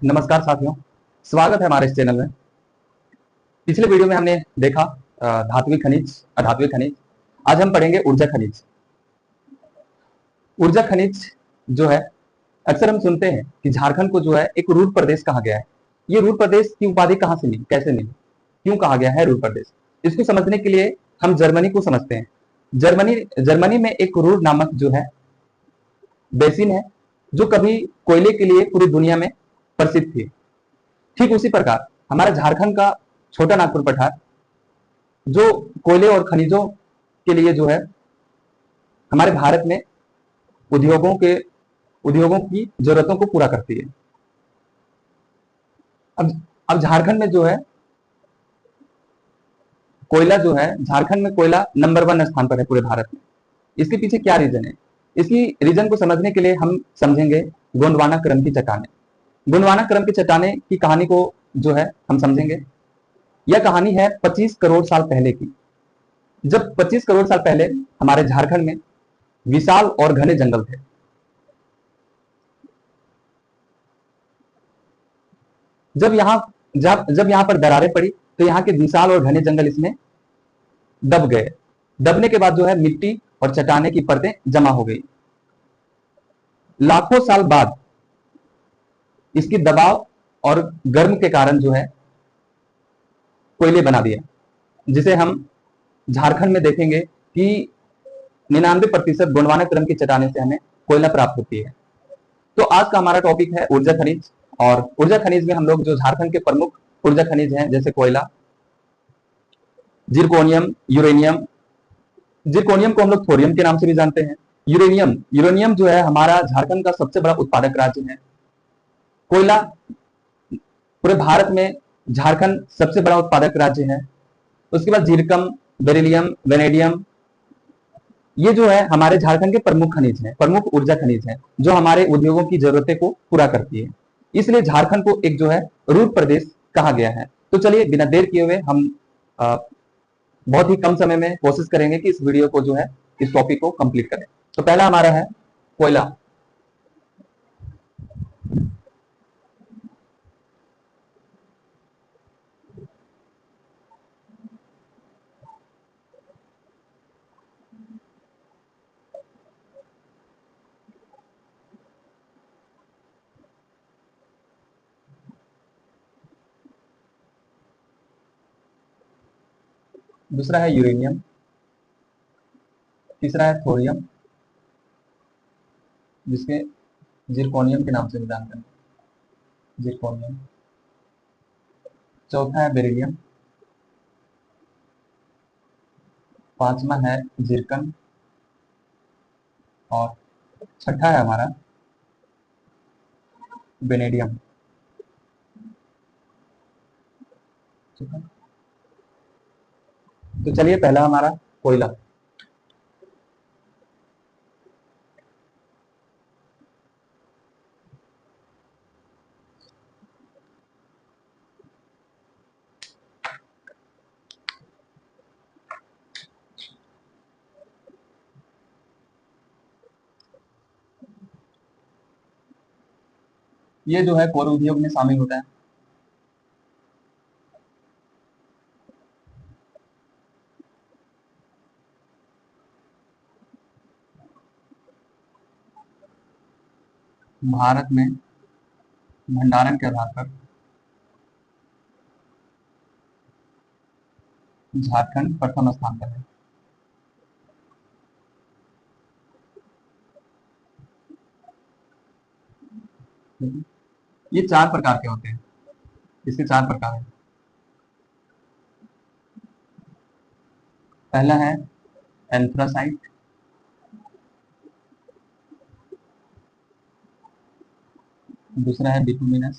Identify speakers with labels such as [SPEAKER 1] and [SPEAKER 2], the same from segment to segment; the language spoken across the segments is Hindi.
[SPEAKER 1] नमस्कार साथियों, स्वागत है हमारे इस चैनल में। पिछले वीडियो में हमने देखा धात्विक खनिज, अधात्विक खनिज। आज हम पढ़ेंगे ऊर्जा खनिज। ऊर्जा खनिज जो है, अक्सर हम सुनते हैं कि झारखंड को जो है एक रूर प्रदेश कहा गया है। ये रूर प्रदेश की उपाधि कहाँ से मिली, कैसे मिली, क्यों कहा गया है रूर प्रदेश? इसको समझने के लिए हम जर्मनी को समझते हैं। जर्मनी में एक रूर नामक जो है बेसिन है, जो कभी कोयले के लिए पूरी दुनिया में प्रसिद्ध थी। ठीक उसी प्रकार हमारे झारखंड का छोटा नागपुर पठार, जो कोयले और खनिजों के लिए जो है हमारे भारत में उद्योगों की जरूरतों को पूरा करती है। अब झारखंड में जो है कोयला जो है, झारखंड में कोयला नंबर 1 स्थान पर है पूरे भारत में। इसके पीछे क्या रीजन है? इसकी रीजन को समझने के लिए हम समझेंगे गोंडवाना क्रम की चट्टानें। गोंडवाना क्रम की चट्टानें की कहानी को जो है हम समझेंगे। यह कहानी है 25 करोड़ साल पहले की, जब 25 करोड़ साल पहले हमारे झारखंड में विशाल और घने जंगल थे। जब यहाँ पर दरारें पड़ी तो यहाँ के विशाल और घने जंगल इसमें दब गए। दबने के बाद जो है मिट्टी और चट्टाने की परतें जमा हो गई। लाखों साल बाद इसकी दबाव और गर्म के कारण जो है कोयले बना दिया, जिसे हम झारखंड में देखेंगे कि 99% गोंडवाना क्रम की चट्टाने से हमें कोयला प्राप्त होती है। तो आज का हमारा टॉपिक है ऊर्जा खनिज। और ऊर्जा खनिज में हम लोग जो झारखंड के प्रमुख ऊर्जा खनिज हैं, जैसे कोयला, जिरकोनियम, यूरेनियम। जिरकोनियम को हम लोग थोरियम के नाम से भी जानते हैं। यूरेनियम जो है हमारा झारखंड का सबसे बड़ा उत्पादक राज्य है। कोयला पूरे भारत में झारखंड सबसे बड़ा उत्पादक राज्य है। उसके बाद जीरकम, बेरिलियम, वेनेडियम, ये जो है हमारे झारखंड के प्रमुख खनिज हैं, प्रमुख ऊर्जा खनिज हैं, जो हमारे उद्योगों की जरूरतें को पूरा करती है। इसलिए झारखंड को एक जो है रूर प्रदेश कहा गया है। तो चलिए बिना देर किए हुए हम बहुत ही कम समय में कोशिश करेंगे कि इस वीडियो को जो है, इस टॉपिक को कंप्लीट करें। तो पहला हमारा है कोयला। दूसरा है यूरेनियम। तीसरा है थोरियम, जिसके जिरकोनियम के नाम से भी जानते हैं, जिरकोनियम। चौथा है बेरिलियम। पांचवा है जिरकन। और छठा है हमारा वेनेडियम। ठीक है, तो चलिए पहला हमारा कोयला। ये जो है कोल उद्योग में शामिल होता है। भारत में भंडारण के आधार पर झारखंड प्रथम स्थान पर है। ये 4 प्रकार के होते हैं, इसके 4 प्रकार हैं। पहला है एंथ्रासाइट। दूसरा है बिटुमिनस।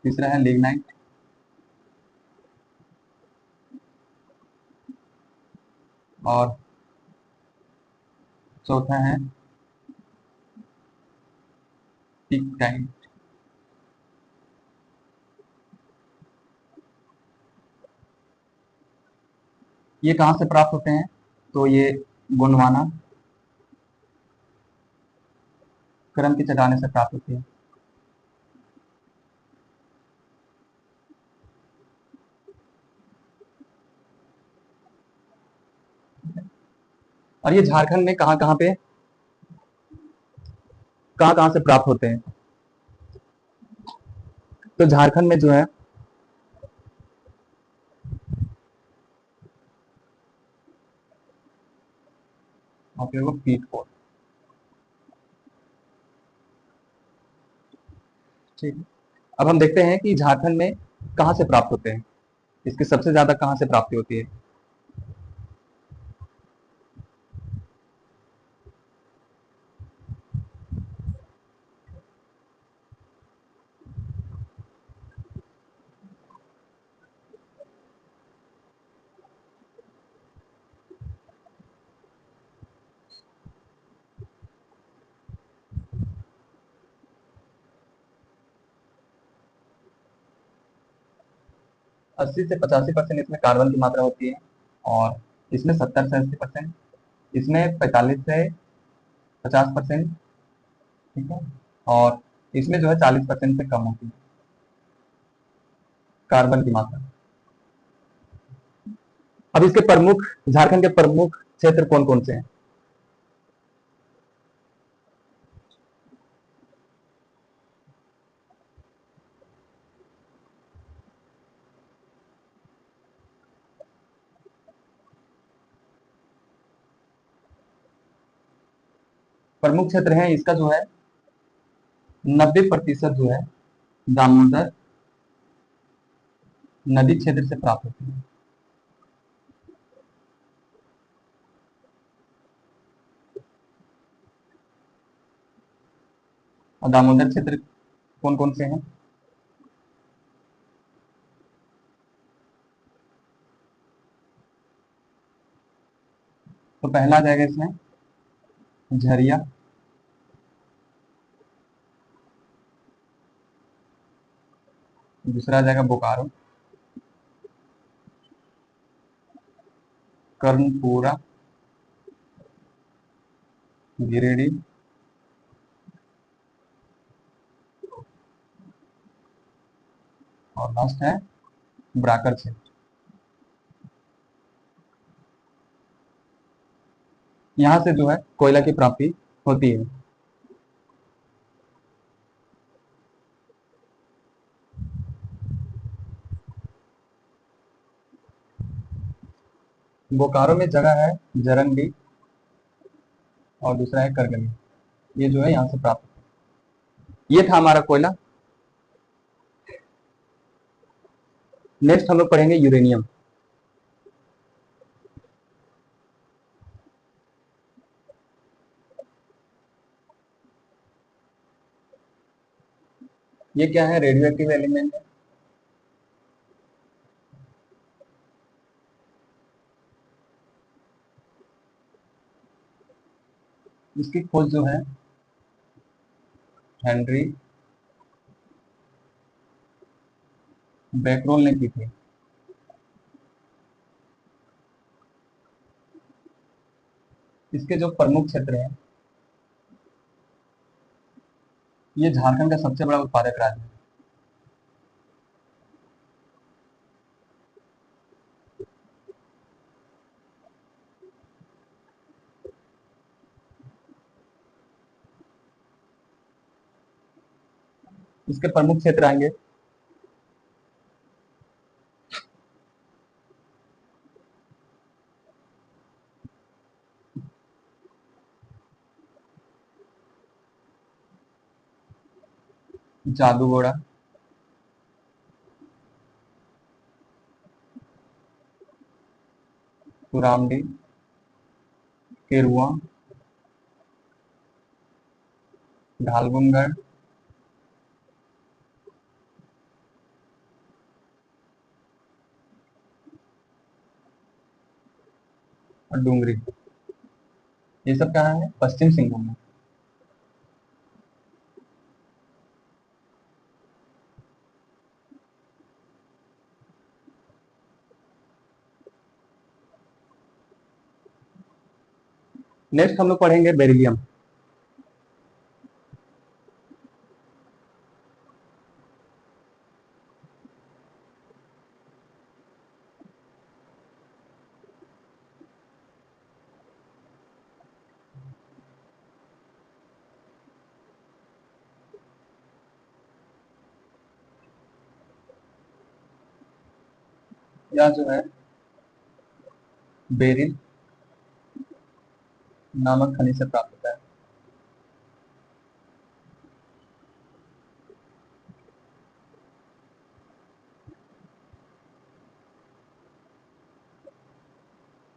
[SPEAKER 1] तीसरा है लिग्नाइट। और चौथा है पिक्टाइट। ये कहाँ से प्राप्त होते हैं? तो ये गोंडवाना कर्म की चट्टाने से प्राप्त होती है। और ये झारखंड में कहाँ कहाँ से प्राप्त होते हैं? तो झारखंड में जो है पीट फोर्ट, ठीक है। अब हम देखते हैं कि झारखंड में कहाँ से प्राप्त होते हैं, इसकी सबसे ज्यादा कहाँ से प्राप्ति होती है। 80 से 85% इसमें कार्बन की मात्रा होती है, और इसमें 70 से 80%, इसमें 45 से 50%, ठीक है। और इसमें जो है 40% से कम होती है कार्बन की मात्रा। अब इसके प्रमुख, झारखंड के प्रमुख क्षेत्र कौन कौन से हैं? प्रमुख क्षेत्र है इसका जो है 90% जो है दामोदर नदी क्षेत्र से प्राप्त होती है। और दामोदर क्षेत्र कौन कौन से हैं? तो पहला आ जाएगा इसमें झरिया, दूसरा आ जाएगा बोकारो, कर्णपुरा, गिरिडीह, और लास्ट है ब्राकर क्षेत्र। यहाँ से जो है कोयला की प्राप्ति होती है। बोकारो में जगह है जरंगी, और दूसरा है करगली, ये जो है यहाँ से प्राप्त होता है। ये था हमारा कोयला। नेक्स्ट हम लोग पढ़ेंगे यूरेनियम। ये क्या है? रेडियो एक्टिव एलिमेंट है। इसकी खोज जो है हेनरी बैकरोल ने की थी। इसके जो प्रमुख क्षेत्र हैं, ये झारखंड का सबसे बड़ा उत्पादक राज्य है। इसके प्रमुख क्षेत्र आएंगे जादूगोड़ा, कुरामडी, केरुआ, ढालगुनगढ़, और डूंगरी। ये सब कहाँ है? पश्चिम सिंहभूम में। नेक्स्ट हम लोग पढ़ेंगे बेरिलियम। या जो है बेरिल नामक खनिज से प्राप्त होता है।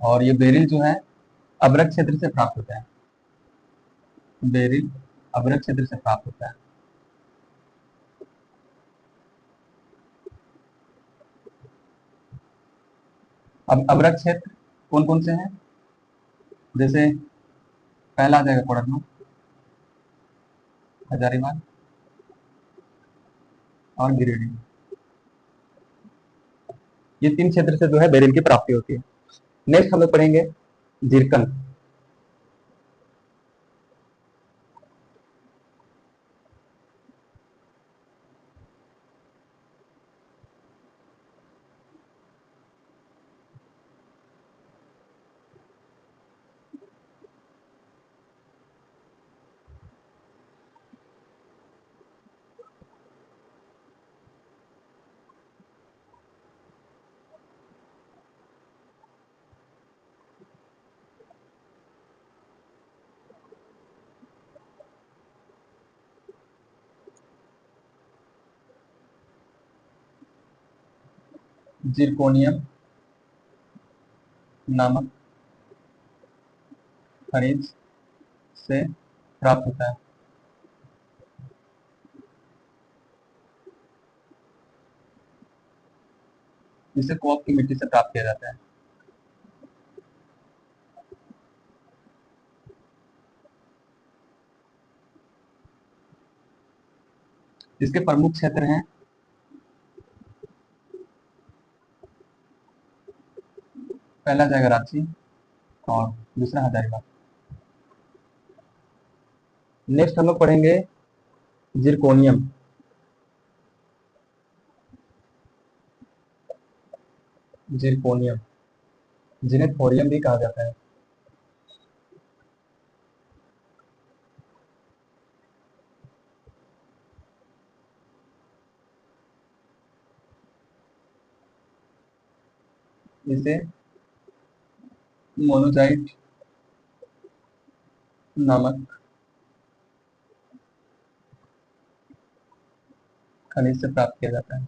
[SPEAKER 1] और ये बेरिल जो है अभ्रक क्षेत्र से प्राप्त होता है। बेरिल अभ्रक क्षेत्र से प्राप्त होता है। अब अभ्रक क्षेत्र कौन कौन से हैं? जैसे पहला आ जाएगा कोडरमा, हजारीबाग और गिरिडीह। ये 3 क्षेत्र से जो है बेरिल की प्राप्ति होती है। नेक्स्ट हम लोग पढ़ेंगे जीरकन। जिरकोनियम नामक खनिज से प्राप्त होता है। जिसे कोप की मिट्टी से प्राप्त किया जाता है। इसके प्रमुख क्षेत्र हैं पहला जाएगा रांची और दूसरा हजारीबाग। नेक्स्ट हम लोग पढ़ेंगे जिरकोनियम। जिरकोनियम जिन्हें थोरियम भी कहा जाता है। इसे मोनोजाइट नामक खनिज से प्राप्त किया जाता है।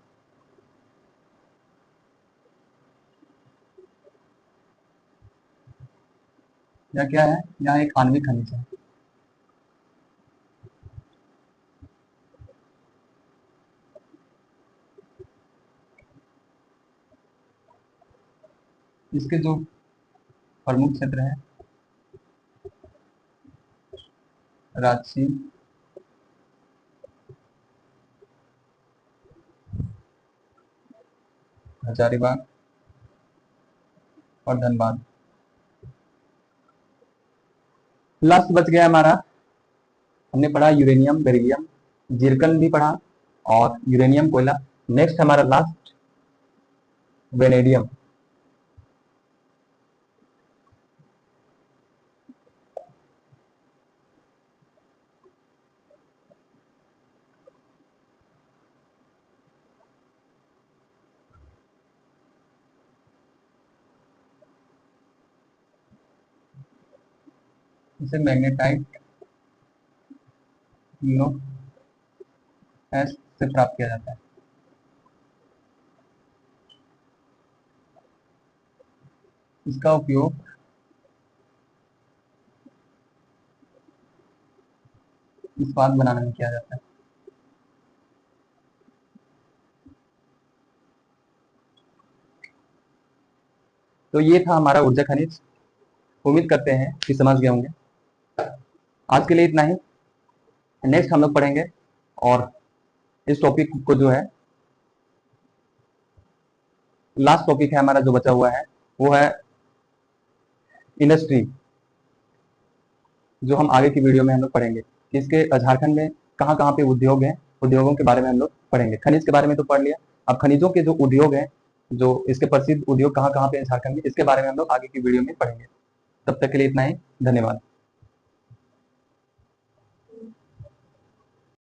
[SPEAKER 1] यह क्या है? यह एक आणविक खनिज है। इसके जो प्रमुख क्षेत्र हैं रांची, हजारीबाग और धनबाद। लास्ट बच गया हमारा, हमने पढ़ा यूरेनियम, बेरिलियम, जिरकन भी पढ़ा और यूरेनियम कोयला। नेक्स्ट हमारा लास्ट वेनेडियम। इसे मैग्नेटाइट यूनो एस से प्राप्त किया जाता है। इसका उपयोग इस्पात बनाने में किया जाता है। तो ये था हमारा ऊर्जा खनिज। उम्मीद करते हैं कि समझ गए होंगे। आज के लिए इतना ही। नेक्स्ट हम लोग पढ़ेंगे और इस टॉपिक को जो है लास्ट टॉपिक है हमारा जो बचा हुआ है वो है इंडस्ट्री, जो हम आगे की वीडियो में हम लोग पढ़ेंगे कि इसके झारखंड में कहाँ कहाँ पे उद्योग हैं। उद्योगों के बारे में हम लोग पढ़ेंगे। खनिज के बारे में तो पढ़ लिया, अब खनिजों के जो उद्योग हैं, जो इसके प्रसिद्ध उद्योग कहाँ कहाँ पे हैं झारखंड में, इसके बारे में हम लोग आगे की वीडियो में पढ़ेंगे। तब तक के लिए इतना ही। धन्यवाद।